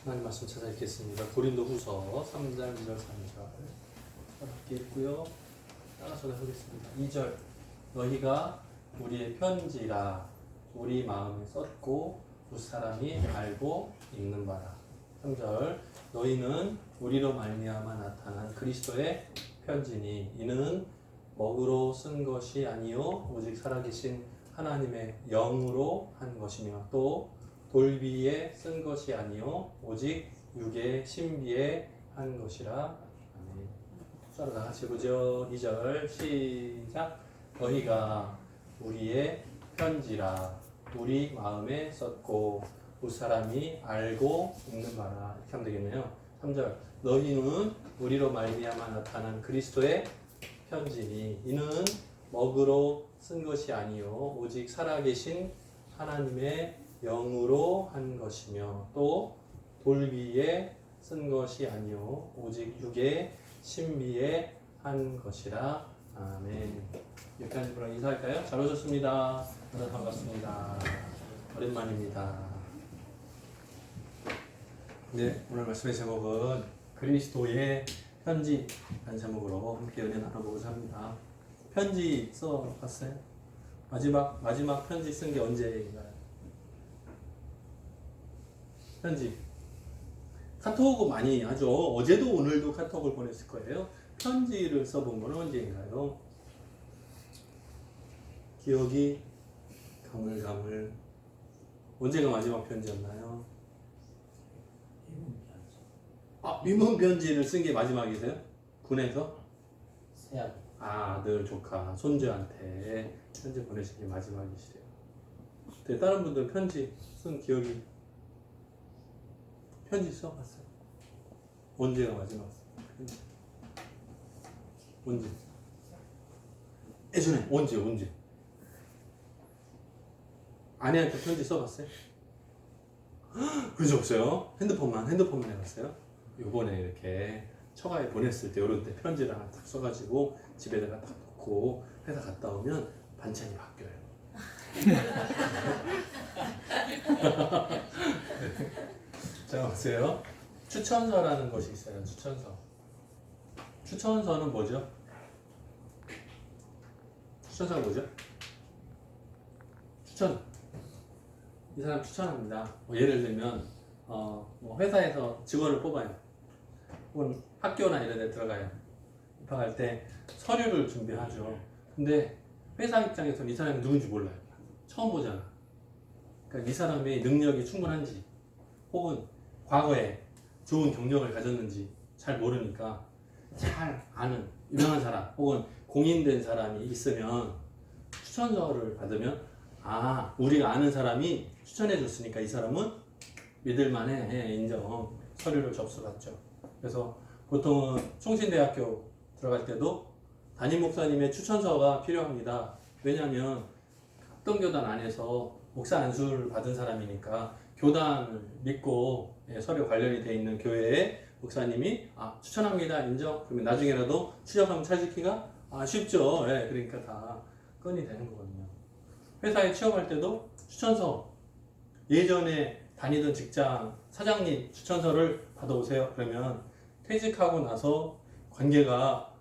하나님 말씀 찾아 읽겠습니다. 고린도후서 3장 2절 3절 함께 읽고요. 따라서 하겠습니다. 2절 너희가 우리의 편지라 우리 마음에 썼고 무사람이 알고 읽는 바라. 3절 너희는 우리로 말미암아 나타난 그리스도의 편지니 이는 먹으로 쓴 것이 아니요 오직 살아계신 하나님의 영으로 한 것이며 또 돌비에 쓴 것이 아니요 오직 육의 신비에 한 것이라. 아멘. 서로 다 같이 보죠. 2절 시작. 너희가 우리의 편지라 우리 마음에 썼고 무사람이 알고 읽는 바라. 이렇게 하면 되겠네요. 3절 너희는 우리로 말미암아 나타난 그리스도의 편지니 이는 먹으로 쓴 것이 아니요 오직 살아계신 하나님의 영으로 한 것이며 또 돌비에 쓴 것이 아니요 오직 육의 신비에 한 것이라. 아멘. 여기까지 그럼 인사할까요? 잘 오셨습니다. 반갑습니다. 오랜만입니다. 네, 오늘 말씀의 제목은 그리스도의 편지라는 제목으로 함께 은혜 나눠보고자 합니다. 편지 써봤어요? 마지막 편지 쓴 게 언제인가요? 편지. 카톡을 많이 하죠. 어제도 오늘도 카톡을 보냈을 거예요. 편지를 써본 건 언제인가요? 기억이 가물가물. 언제가 마지막 편지였나요? 미문 편지를 쓴 게 마지막이세요? 군에서? 아들, 조카, 손주한테 편지 보내신 게 마지막이시래요. 근데 다른 분들 편지 쓴 기억이 편지 써봤어요? 언제가 마지막 편지? 언제? 예전에 언제? 아내한테 편지 써봤어요? 그러지 없어요? 핸드폰만 해봤어요? 요번에 이렇게 처가에 보냈을 때 이럴 때 편지를 하나 딱 써가지고 집에다가 딱 놓고 회사 갔다 오면 반찬이 바뀌어요. 자, 보세요. 추천서라는 것이 있어요. 추천서는 뭐죠? 추천서가 뭐죠? 이 사람 추천합니다. 예를 들면 회사에서 직원을 뽑아요. 혹은 학교나 이런 데 들어가요. 입학할 때 서류를 준비하죠. 근데 회사 입장에서는 이 사람이 누군지 몰라요. 처음 보잖아. 그러니까 이 사람의 능력이 충분한지 혹은 과거에 좋은 경력을 가졌는지 잘 모르니까 잘 아는 유명한 사람 혹은 공인된 사람이 있으면 추천서를 받으면 우리가 아는 사람이 추천해 줬으니까 이 사람은 믿을만해. 인정. 서류를 접수받죠. 그래서 보통은 총신대학교 들어갈 때도 담임 목사님의 추천서가 필요합니다. 왜냐하면 합동교단 안에서 목사 안수를 받은 사람이니까 교단을 믿고 서류 관련이 돼 있는 교회에 목사님이 추천합니다. 인정. 그러면 나중에라도 취업하면 찾기가 쉽죠. 그러니까 다 건이 되는 거거든요. 회사에 취업할 때도 추천서, 예전에 다니던 직장 사장님 추천서를 받아오세요. 그러면 퇴직하고 나서 관계가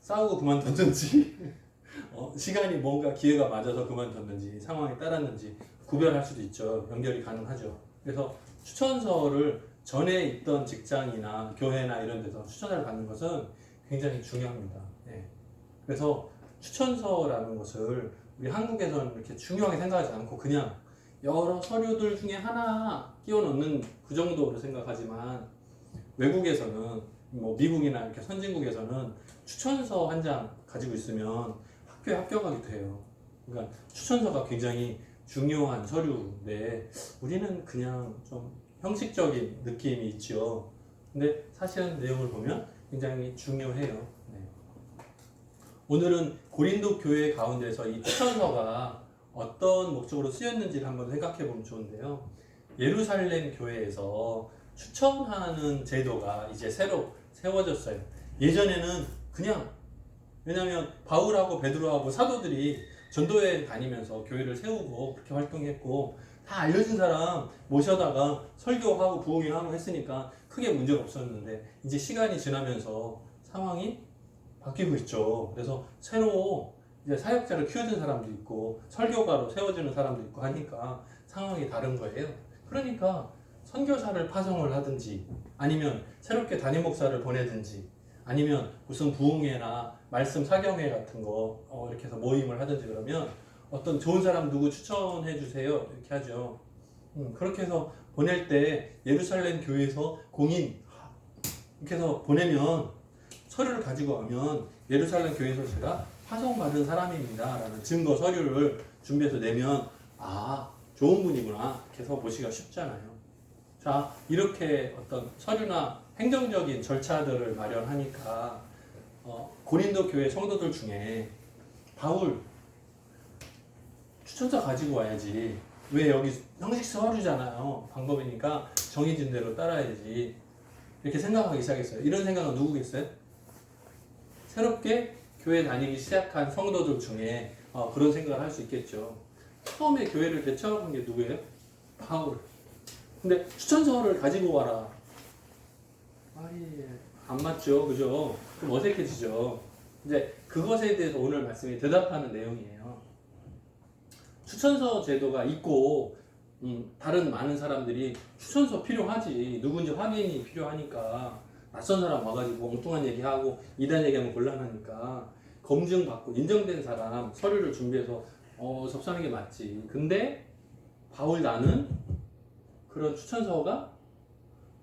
싸우고 그만뒀는지 시간이 뭔가 기회가 맞아서 그만뒀는지 상황이 따랐는지 구별할 수도 있죠. 연결이 가능하죠. 그래서 추천서를 전에 있던 직장이나 교회나 이런 데서 추천을 받는 것은 굉장히 중요합니다. 그래서 추천서라는 것을 우리 한국에서는 이렇게 중요하게 생각하지 않고 그냥 여러 서류들 중에 하나 끼워 넣는 그 정도로 생각하지만 외국에서는 미국이나 이렇게 선진국에서는 추천서 한 장 가지고 있으면 학교에 합격하기도 해요. 그러니까 추천서가 굉장히 중요한 서류인데 우리는 그냥 좀 형식적인 느낌이 있죠. 근데 사실은 내용을 보면 굉장히 중요해요. 오늘은 고린도 교회 가운데서 이 추천서가 어떤 목적으로 쓰였는지를 한번 생각해 보면 좋은데요. 예루살렘 교회에서 추천하는 제도가 이제 새로 세워졌어요. 예전에는 그냥, 왜냐하면 바울하고 베드로하고 사도들이 전도여행 다니면서 교회를 세우고 그렇게 활동했고 다 알려진 사람 모셔다가 설교하고 부흥회하고 했으니까 크게 문제가 없었는데 이제 시간이 지나면서 상황이 바뀌고 있죠. 그래서 새로 이제 사역자를 키워준 사람도 있고 설교가로 세워지는 사람도 있고 하니까 상황이 다른 거예요. 그러니까 선교사를 파송을 하든지 아니면 새롭게 담임 목사를 보내든지 아니면 무슨 부흥회나 말씀 사경회 같은 거 이렇게 해서 모임을 하든지 그러면 어떤 좋은 사람 누구 추천해 주세요 이렇게 하죠. 그렇게 해서 보낼 때 예루살렘 교회에서 공인 이렇게 해서 보내면 서류를 가지고 가면 예루살렘 교회에서 제가 파송받은 사람입니다 라는 증거 서류를 준비해서 내면 아 좋은 분이구나 이렇게 해서 보시기가 쉽잖아요. 자 이렇게 어떤 서류나 행정적인 절차들을 마련하니까 고린도 교회 성도들 중에 바울 추천서 가지고 와야지 왜 여기 형식 서류잖아요. 방법이니까 정해진 대로 따라야지 이렇게 생각하기 시작했어요. 이런 생각은 누구겠어요? 새롭게 교회 다니기 시작한 성도들 중에 그런 생각을 할 수 있겠죠. 처음에 교회를 개척한 게 누구예요? 바울. 근데 추천서를 가지고 와라. 안 맞죠, 그죠? 좀 어색해지죠. 이제 그것에 대해서 오늘 말씀이 대답하는 내용이에요. 추천서 제도가 있고 다른 많은 사람들이 추천서 필요하지 누군지 확인이 필요하니까 낯선 사람 와가지고 엉뚱한 얘기하고 이단 얘기하면 곤란하니까 검증받고 인정된 사람 서류를 준비해서 접수하는 게 맞지. 근데 바울 나는 그런 추천서가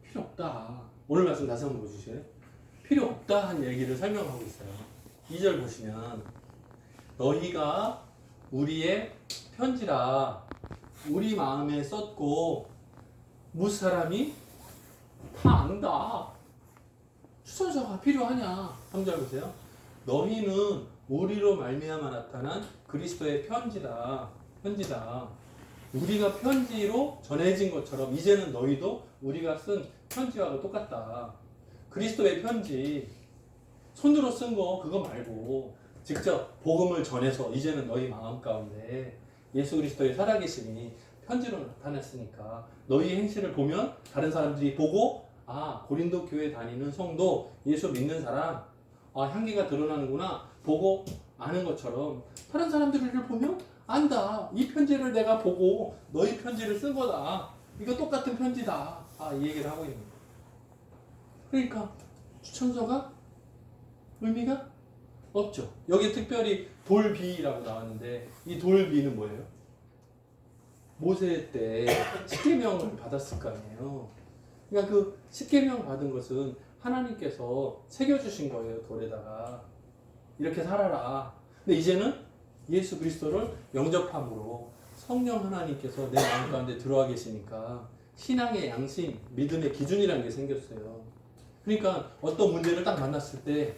필요 없다. 오늘 말씀 다시 한번 보시죠. 필요 없다 한 얘기를 설명하고 있어요. 2절 보시면 너희가 우리의 편지라 우리 마음에 썼고 무슨 사람이 다 안다. 추천서가 필요하냐. 3절 보세요. 너희는 우리로 말미암아 나타난 그리스도의 편지다. 우리가 편지로 전해진 것처럼 이제는 너희도 우리가 쓴 편지와 똑같다. 그리스도의 편지 손으로 쓴 거 그거 말고 직접 복음을 전해서 이제는 너희 마음 가운데 예수 그리스도의 살아계심이 편지로 나타났으니까 너희 행실을 보면 다른 사람들이 보고 고린도 교회 다니는 성도 예수 믿는 사람 향기가 드러나는구나 보고 아는 것처럼 다른 사람들을 보면 안다. 이 편지를 내가 보고 너희 편지를 쓴 거다. 이거 똑같은 편지다. 이 얘기를 하고 있는 거예요. 그러니까 추천서가 의미가 없죠. 여기 특별히 돌비라고 나왔는데 이 돌비는 뭐예요? 모세 때 십계명을 받았을 거 아니에요. 그러니까 그 십계명 받은 것은 하나님께서 새겨주신 거예요. 돌에다가 이렇게 살아라. 근데 이제는 예수 그리스도를 영접함으로 성령 하나님께서 내 마음 가운데 들어와 계시니까 신앙의 양심, 믿음의 기준이라는 게 생겼어요. 그러니까 어떤 문제를 딱 만났을 때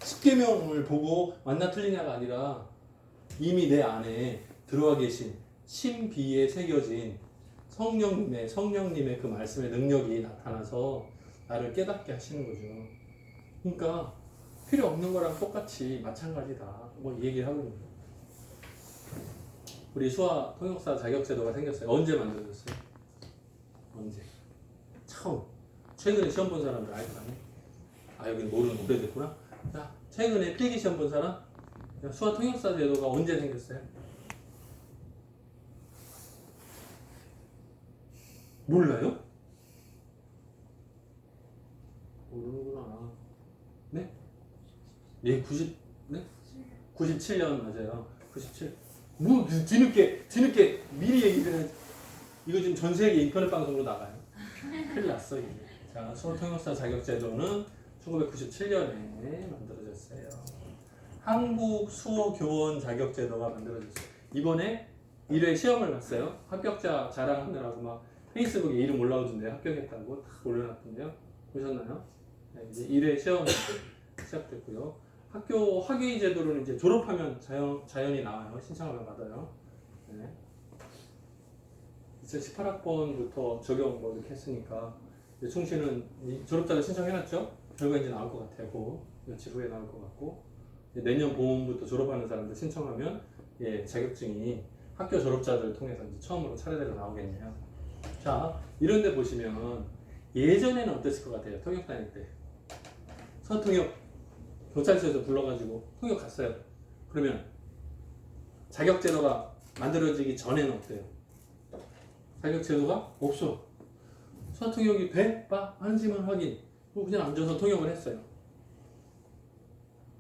십계명을 보고 맞나 틀리냐가 아니라 이미 내 안에 들어와 계신 신비에 새겨진 성령님의 그 말씀의 능력이 나타나서 나를 깨닫게 하시는 거죠. 그러니까 필요 없는 거랑 똑같이 마찬가지다. 뭐 이 얘기를 하고 있는 거예요. 우리 수화 통역사 자격제도가 생겼어요. 언제 만들어졌어요? 언제? 처음. 최근에 시험 본 사람들 알거 아니야? 여기 모르는 오래됐구나. 자, 최근에 필기 시험 본 사람? 수화 통역사 제도가 언제 생겼어요? 몰라요? 모르는구나. 네? 네, 97년 맞아요. 97. 뭐 뒤늦게 미리 얘기를 해. 이거 지금 전 세계 인터넷 방송으로 나가요. 큰일 났어 이제. 자, 수어 통역사 자격 제도는 1997년에 만들어졌어요. 한국 수어 교원 자격 제도가 만들어졌어요. 이번에 1회 시험을 봤어요. 합격자 자랑하느라고 막 페이스북에 이름 올라오던데 합격했다고 딱 올려놨던데요. 보셨나요? 네, 이제 1회 시험 시작됐고요. 학교 학위 제도로는 이제 졸업하면 자연히 나와요. 신청하면 받아요. 네. 2018학번부터 적용 뭐 이렇게 했으니까 충시는 졸업자를 신청해놨죠. 결과 이제 나올 것 같고 며칠 후에 나올 것 같고 내년 봄부터 졸업하는 사람들 신청하면 자격증이 학교 졸업자들을 통해서 이제 처음으로 차례대로 나오겠네요. 자, 이런 데 보시면 예전에는 어땠을 것 같아요? 통역 다닐 때. 서통역 경찰서에서 불러가지고 통역 갔어요. 그러면 자격제도가 만들어지기 전에는 어때요? 자격제도가 없어. 서통역이 돼? 빠? 하는지만 확인. 그냥 앉아서 통역을 했어요.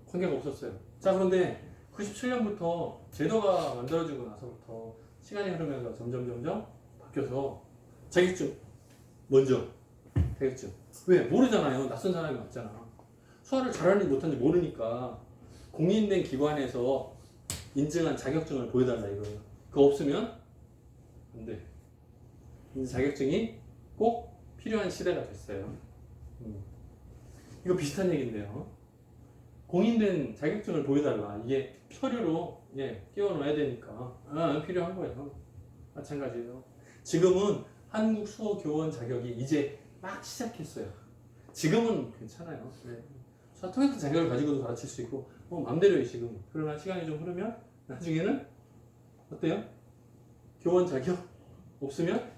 관계가 없었어요. 자, 그런데 97년부터 제도가 만들어지고 나서부터 시간이 흐르면서 점점 바뀌어서 자격증 먼저 자격증. 왜? 모르잖아요. 낯선 사람이 왔잖아. 수화를 잘하는지 못하는지 모르니까 공인된 기관에서 인증한 자격증을 보여달라 이거예요. 그거 없으면 안 돼. 이제 자격증이 꼭 필요한 시대가 됐어요. 이거 비슷한 얘기인데요. 공인된 자격증을 보여달라. 이게 서류로 끼워 넣어야 되니까 필요한 거예요. 마찬가지예요. 지금은 한국수어교원 자격이 이제 막 시작했어요. 지금은 괜찮아요. 통역 자격을 가지고도 가르칠 수 있고 맘대로예요 지금. 그러나 시간이 좀 흐르면 나중에는 어때요? 교원 자격 없으면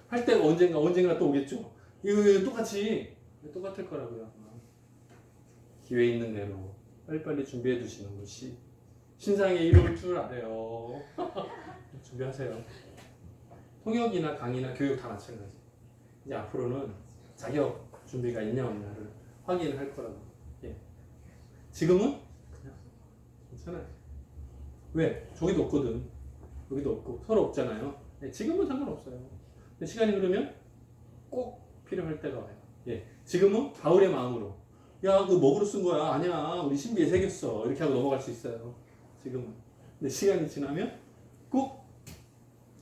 할 때가 언젠가 또 오겠죠. 이거 똑같을 거라고요. 기회 있는 대로 빨리빨리 준비해 두시는 것이 신상에 이룰 줄 알아요. 준비하세요. 통역이나 강의나 교육 다 마찬가지. 이제 앞으로는 자격 준비가 있냐 없냐를 확인할 거라고. 지금은 그냥 괜찮아요. 왜? 저기도 없거든. 여기도 없고 서로 없잖아요. 지금은 상관없어요. 근데 시간이 흐르면 꼭 필요할 때가 와요. 지금은 바울의 마음으로 야, 그거 먹으러 쓴 거야. 아니야. 우리 신비에 새겼어. 이렇게 하고 넘어갈 수 있어요. 지금은. 근데 시간이 지나면 꼭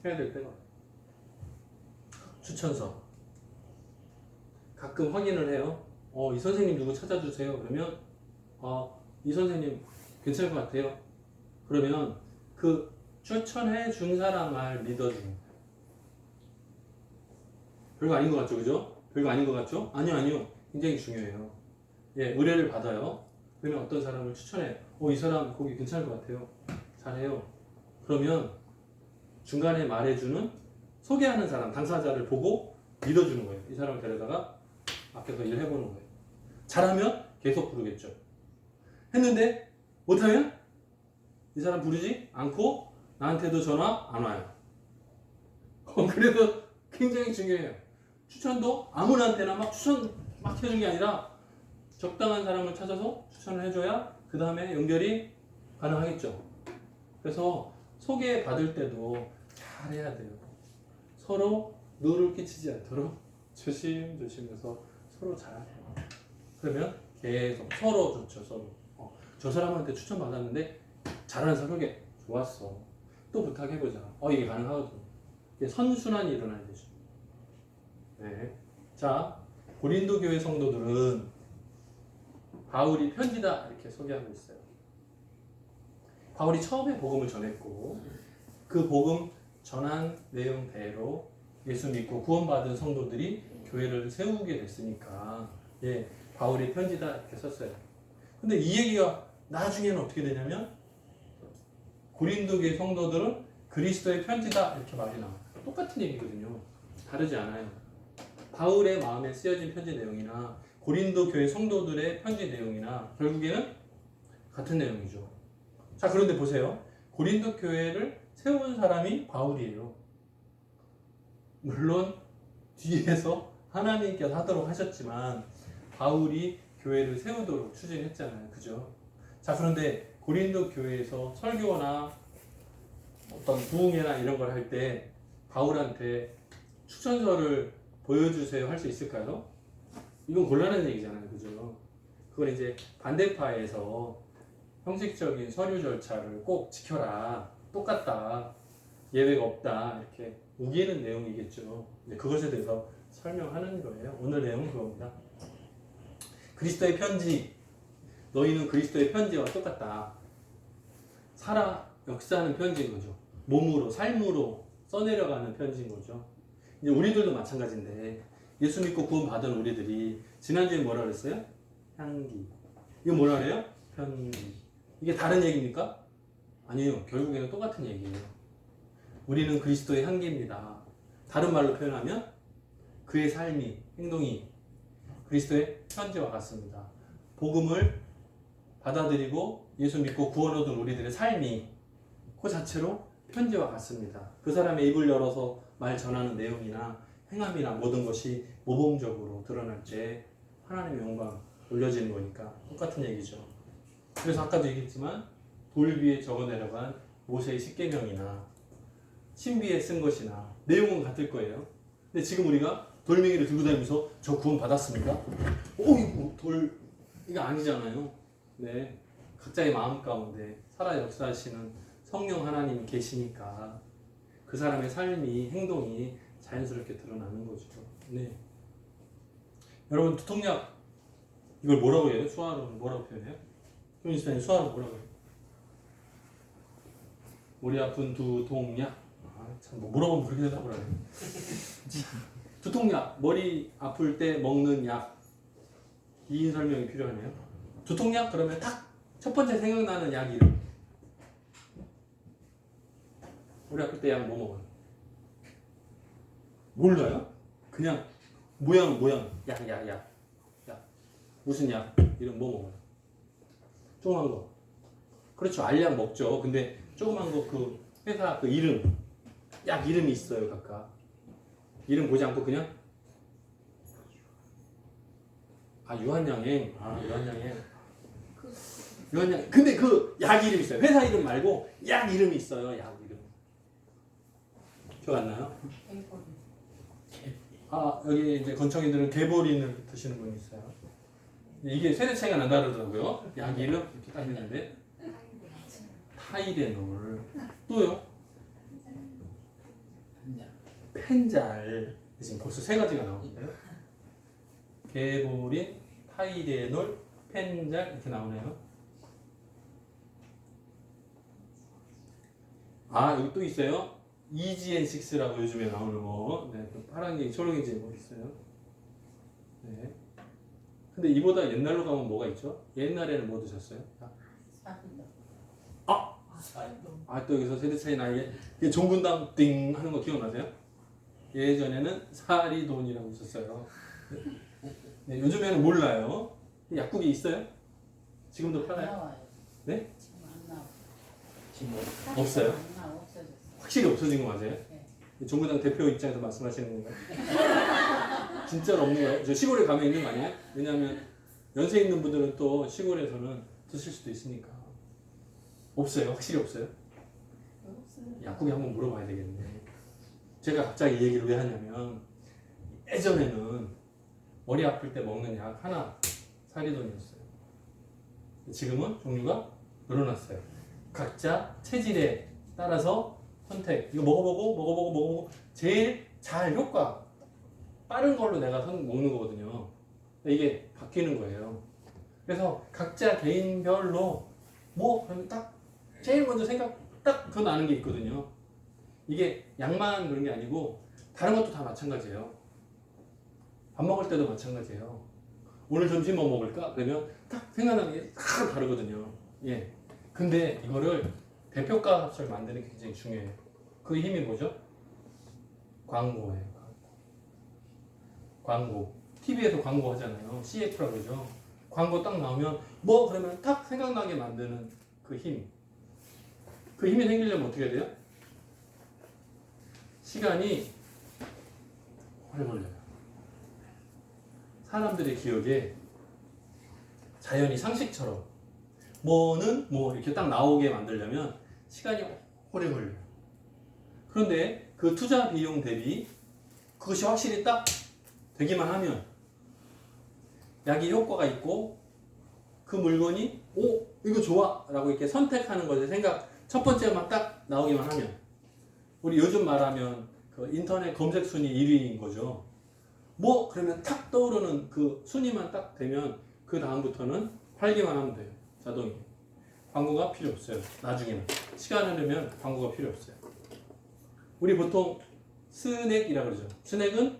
해야 될 때가 와요. 추천서. 가끔 확인을 해요. 이 선생님 누구 찾아주세요. 그러면 이 선생님 괜찮을 것 같아요. 그러면 그 추천해 준 사람 말 믿어주는 거예요. 별거 아닌 것 같죠? 그죠? 별거 아닌 것 같죠? 아니요. 굉장히 중요해요. 의뢰를 받아요. 그러면 어떤 사람을 추천해. 이 사람 거기 괜찮을 것 같아요. 잘해요. 그러면 중간에 말해주는 소개하는 사람, 당사자를 보고 믿어주는 거예요. 이 사람을 데려다가 앞에서 일해보는 거예요. 잘하면 계속 부르겠죠. 했는데 못하면 이 사람 부르지 않고 나한테도 전화 안 와요. 그래서 굉장히 중요해요. 추천도 아무나한테나 막 추천 막 해준 게 아니라 적당한 사람을 찾아서 추천을 해줘야 그 다음에 연결이 가능하겠죠. 그래서 소개받을 때도 잘해야 돼요. 서로 누를 끼치지 않도록 조심조심해서 서로 잘해요. 그러면 계속 서로 좋죠. 서로. 저 사람한테 추천받았는데 잘하는 사람에게 좋았어. 또 부탁해보자. 이게 가능하거든요. 이게 선순환이 일어나야 되죠. 자, 고린도 교회 성도들은 바울이 편지다 이렇게 소개하고 있어요. 바울이 처음에 복음을 전했고 그 복음 전한 내용대로 예수 믿고 구원받은 성도들이 교회를 세우게 됐으니까 바울이 편지다 이렇게 썼어요. 근데 이 얘기가 나중에는 어떻게 되냐면 고린도 교회 성도들은 그리스도의 편지다 이렇게 말이 나와요. 똑같은 얘기거든요. 다르지 않아요. 바울의 마음에 쓰여진 편지 내용이나 고린도 교회 성도들의 편지 내용이나 결국에는 같은 내용이죠. 자, 그런데 보세요. 고린도 교회를 세운 사람이 바울이에요. 물론 뒤에서 하나님께서 하도록 하셨지만 바울이 교회를 세우도록 추진했잖아요. 그죠? 자, 그런데 고린도 교회에서 설교나 어떤 부흥회나 이런 걸 할 때 바울한테 추천서를 보여주세요 할 수 있을까요? 이건 곤란한 얘기잖아요. 그죠? 그걸 이제 반대파에서 형식적인 서류 절차를 꼭 지켜라. 똑같다. 예외가 없다. 이렇게 우기는 내용이겠죠. 그것에 대해서 설명하는 거예요. 오늘 내용은 그겁니다. 그리스도의 편지. 너희는 그리스도의 편지와 똑같다. 역사하는 편지인 거죠. 몸으로, 삶으로 써내려가는 편지인 거죠. 이제 우리들도 마찬가지인데 예수 믿고 구원 받은 우리들이 지난주에 뭐라 그랬어요? 향기. 이거 뭐라 그래요? 편지. 이게 다른 얘기입니까? 아니에요. 결국에는 똑같은 얘기예요. 우리는 그리스도의 향기입니다. 다른 말로 표현하면 그의 삶이, 행동이 그리스도의 편지와 같습니다. 복음을 받아들이고 예수 믿고 구원 얻은 우리들의 삶이 그 자체로 편지와 같습니다. 그 사람의 입을 열어서 말 전하는 내용이나 행함이나 모든 것이 모범적으로 드러날 때 하나님의 영광 올려지는 거니까 똑같은 얘기죠. 그래서 아까도 얘기했지만 돌 위에 적어 내려간 모세의 십계명이나 신비에 쓴 것이나 내용은 같을 거예요. 근데 지금 우리가 돌멩이를 들고 다니면서 저 구원 받았습니까? 이거 돌 이거 아니잖아요. 네, 각자의 마음 가운데 살아 역사하시는 성령 하나님이 계시니까 그 사람의 삶이 행동이 자연스럽게 드러나는 거죠. 네. 여러분 두통약 이걸 뭐라고 해요? 수화로 뭐라고 표현해요? 교인스타인 수화로 뭐라고 해요? 머리 아픈 두통약. 참 뭐 물어보면 그렇게 대답을 하네. 두통약 머리 아플 때 먹는 약. 긴 설명이 필요하네요. 두통약 그러면 딱 첫 번째 생각나는 약 이름. 머리 아플 때 약 뭐 먹어요? 몰라요? 그냥 모양 약 무슨 약 이름 뭐 먹어요? 조그만 거. 그렇죠. 알약 먹죠. 근데 조그만 거 그 회사 그 이름 약 이름이 있어요. 각각 이름 보지 않고 그냥 유한양행 유한양 근데 그 약 이름 있어요. 회사 이름 말고 약 이름이 있어요. 약 이름 기억 안 나요? 여기 이제 건청이들은 개보린을 드시는 분이 있어요. 이게 세대 차이가 난다더라고요. 약 이름 이렇게 딱 있는데 타이레놀 또요? 펜잘 지금 벌써 세 가지가 나오는데요. 개보린, 타이레놀, 펜잘 이렇게 나오네요. 여기 또 있어요. EGN6라고 요즘에 나오는 거. 네, 파란게 초록인지 뭐 있어요. 네. 근데 이보다 옛날로 가면 뭐가 있죠? 옛날에는 뭐 드셨어요? 또 여기서 세대 차이 나게 종군당 띵 하는 거 기억나세요? 예전에는 사리돈이라고 있었어요. 네, 요즘에는 몰라요. 약국이 있어요? 지금도 팔아요? 네? 지금 안 나와. 지금 없어요? 확실히 없어진 거 맞아요? 네. 종군당 대표 입장에서 말씀하시는 건가요? 진짜로 없는 거예요? 저 시골에 가면 있는 거 아니에요? 왜냐하면 연세 있는 분들은 또 시골에서는 드실 수도 있으니까. 없어요? 확실히 없어요? 약국에 한번 물어봐야 되겠네. 제가 갑자기 이 얘기를 왜 하냐면 예전에는 머리 아플 때 먹는 약 하나 사리돈이었어요. 지금은 종류가 늘어났어요. 각자 체질에 따라서 선택. 이거 먹어보고 제일 잘 효과 빠른 걸로 내가 먹는 거거든요. 이게 바뀌는 거예요. 그래서 각자 개인별로 그러면 딱 제일 먼저 딱 그거 나는 게 있거든요. 이게 약만 그런 게 아니고 다른 것도 다 마찬가지예요. 밥 먹을 때도 마찬가지예요. 오늘 점심 뭐 먹을까? 그러면 딱 생각나는 게 다 다르거든요. 예. 근데 이거를 대표가 합을 만드는 게 굉장히 중요해요. 그 힘이 뭐죠? 광고예요. 광고. TV에서 광고 하잖아요. CF라고 그러죠. 광고 딱 나오면 그러면 딱 생각나게 만드는 그 힘. 그 힘이 생기려면 어떻게 해야 돼요? 시간이 오래 걸려요. 사람들의 기억에 자연히 상식처럼 뭐는 이렇게 딱 나오게 만들려면 시간이 오래 걸려요. 그런데 그 투자 비용 대비 그것이 확실히 딱 되기만 하면 약이 효과가 있고 그 물건이 이거 좋아 라고 이렇게 선택하는 것에 첫 번째만 딱 나오기만 하면 우리 요즘 말하면 그 인터넷 검색 순위 1위인 거죠. 그러면 탁 떠오르는 그 순위만 딱 되면 그 다음부터는 팔기만 하면 돼요. 자동이. 광고가 필요 없어요. 나중에는. 시간 흐르면 광고가 필요 없어요. 우리 보통 스낵이라 그러죠. 스낵은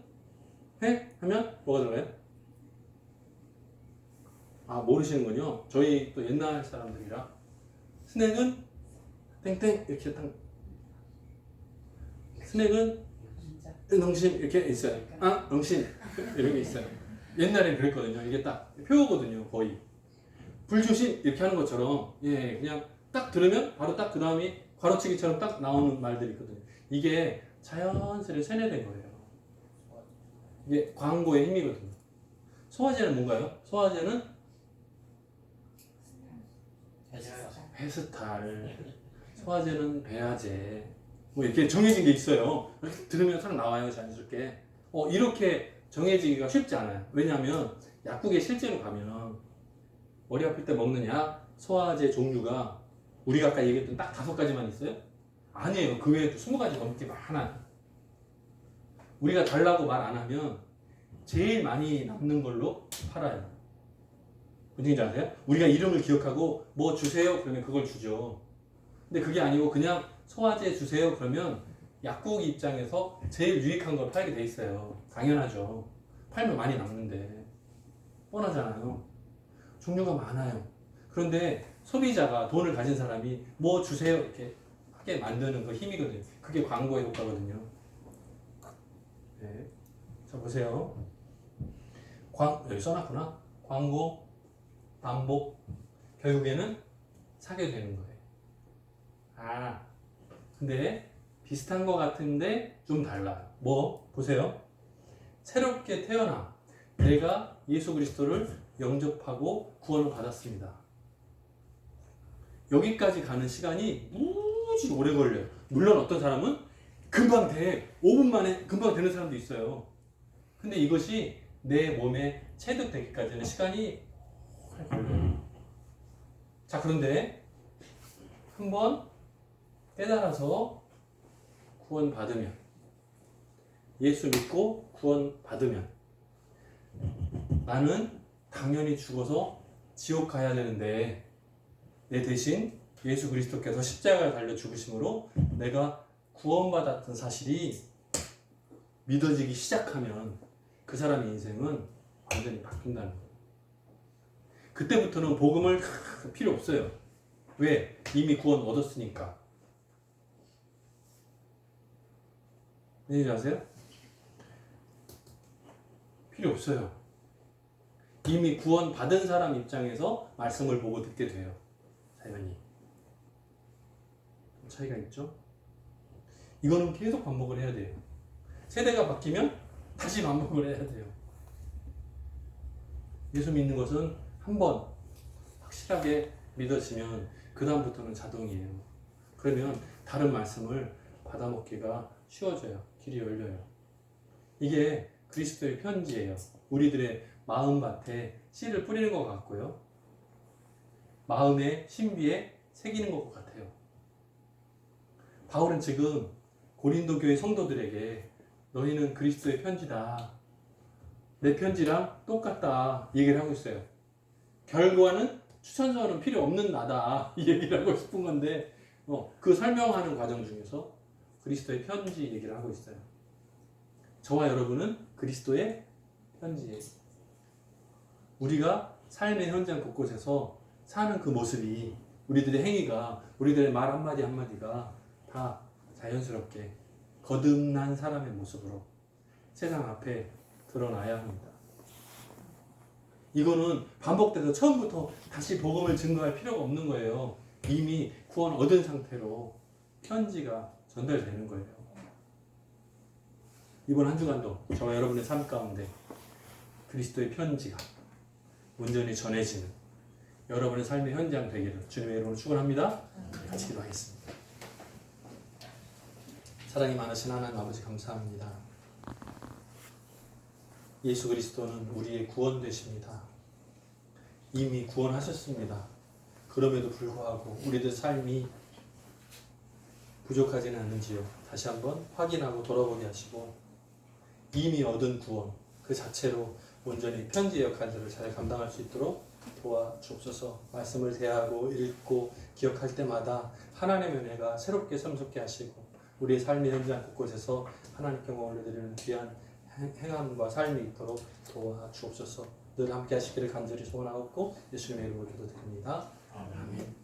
회 하면 뭐가 들어가요? 모르시는군요. 저희 또 옛날 사람들이라 스낵은 땡땡 이렇게 딱 스낵은 응심 이렇게 있어요. 아, 응심 이런 게 있어요. 옛날에 그랬거든요. 이게 딱 표어거든요. 거의 불조심 이렇게 하는 것처럼 예 그냥 딱 들으면 바로 딱 그 다음이 괄호치기처럼 딱 나오는 말들이 있거든요. 이게 자연스레 세뇌된 거예요. 이게 광고의 힘이거든요. 소화제는 뭔가요? 소화제는 헤스탈, 소화제는 배아제, 뭐 이렇게 정해진 게 있어요. 이렇게 들으면 딱 나와요, 자연스럽게. 이렇게 정해지기가 쉽지 않아요. 왜냐하면 약국에 실제로 가면 머리 아플 때 먹는 약, 소화제 종류가 우리가 아까 얘기했던 딱 5가지만 있어요? 아니에요. 그 외에도 20가지 넘게 많아요. 우리가 달라고 말 안 하면 제일 많이 남는 걸로 팔아요. 무슨지 아세요? 우리가 이름을 기억하고 뭐 주세요 그러면 그걸 주죠. 근데 그게 아니고 그냥 소화제 주세요 그러면 약국 입장에서 제일 유익한 걸 팔게 돼 있어요. 당연하죠. 팔면 많이 남는데 뻔하잖아요. 종류가 많아요. 그런데 소비자가 돈을 가진 사람이 뭐 주세요 이렇게 하게 만드는 그 힘이거든요. 그게 광고의 효과거든요. 네. 자 보세요. 여기 써놨구나. 광고, 반복, 결국에는 사게 되는 거예요. 아, 근데 비슷한 것 같은데 좀 달라요. 뭐? 보세요. 새롭게 태어나 내가 예수 그리스도를 영접하고 구원을 받았습니다. 여기까지 가는 시간이 무지 오래 걸려요. 물론 어떤 사람은 금방 돼. 5분 만에 금방 되는 사람도 있어요. 근데 이것이 내 몸에 체득되기까지는 시간이 오래 걸려요. 자, 그런데 한번 깨달아서 구원받으면, 예수 믿고 구원받으면 나는 당연히 죽어서 지옥 가야 되는데 내 대신 예수 그리스도께서 십자가에 달려 죽으심으로 내가 구원받았던 사실이 믿어지기 시작하면 그 사람의 인생은 완전히 바뀐다는 거예요. 그때부터는 복음을 필요 없어요. 왜? 이미 구원 얻었으니까. 무슨 아세요? 필요 없어요. 이미 구원 받은 사람 입장에서 말씀을 보고 듣게 돼요. 당연히. 차이가 있죠? 이거는 계속 반복을 해야 돼요. 세대가 바뀌면 다시 반복을 해야 돼요. 예수 믿는 것은 한번 확실하게 믿어지면 그 다음부터는 자동이에요. 그러면 다른 말씀을 받아먹기가 쉬워져요. 길이 열려요. 이게 그리스도의 편지예요. 우리들의 마음밭에 씨를 뿌리는 것 같고요. 마음의 신비에 새기는 것 같아요. 바울은 지금 고린도 교회 성도들에게 너희는 그리스도의 편지다. 내 편지랑 똑같다. 이 얘기를 하고 있어요. 결과는 추천서는 필요 없는 나다. 이 얘기를 하고 싶은 건데 그 설명하는 과정 중에서 그리스도의 편지 얘기를 하고 있어요. 저와 여러분은 그리스도의 편지예요. 우리가 삶의 현장 곳곳에서 사는 그 모습이 우리들의 행위가 우리들의 말 한마디 한마디가 다 자연스럽게 거듭난 사람의 모습으로 세상 앞에 드러나야 합니다. 이거는 반복돼서 처음부터 다시 복음을 증거할 필요가 없는 거예요. 이미 구원 얻은 상태로 편지가 전달되는 거예요. 이번 한 주간도 저와 여러분의 삶 가운데 그리스도의 편지가 온전히 전해지는 여러분의 삶의 현장 되기를 주님의 이름으로 축원합니다. 같이 기도하겠습니다. 사랑이 많으신 하나님 아버지 감사합니다. 예수 그리스도는 우리의 구원 되십니다. 이미 구원하셨습니다. 그럼에도 불구하고 우리들 삶이 부족하지는 않은지요. 다시 한번 확인하고 돌아보게 하시고 이미 얻은 구원 그 자체로 온전히 편지 역할들을 잘 감당할 수 있도록 도와주옵소서. 말씀을 대하고 읽고 기억할 때마다 하나님의 은혜가 새롭게 샘솟게 하시고 우리의 삶의 현장 곳곳에서 하나님께 올려드리는 귀한 행함과 삶이 있도록 도와주옵소서. 늘 함께 하시기를 간절히 소원하옵고 예수님의 이름으로 기도드립니다. 아멘.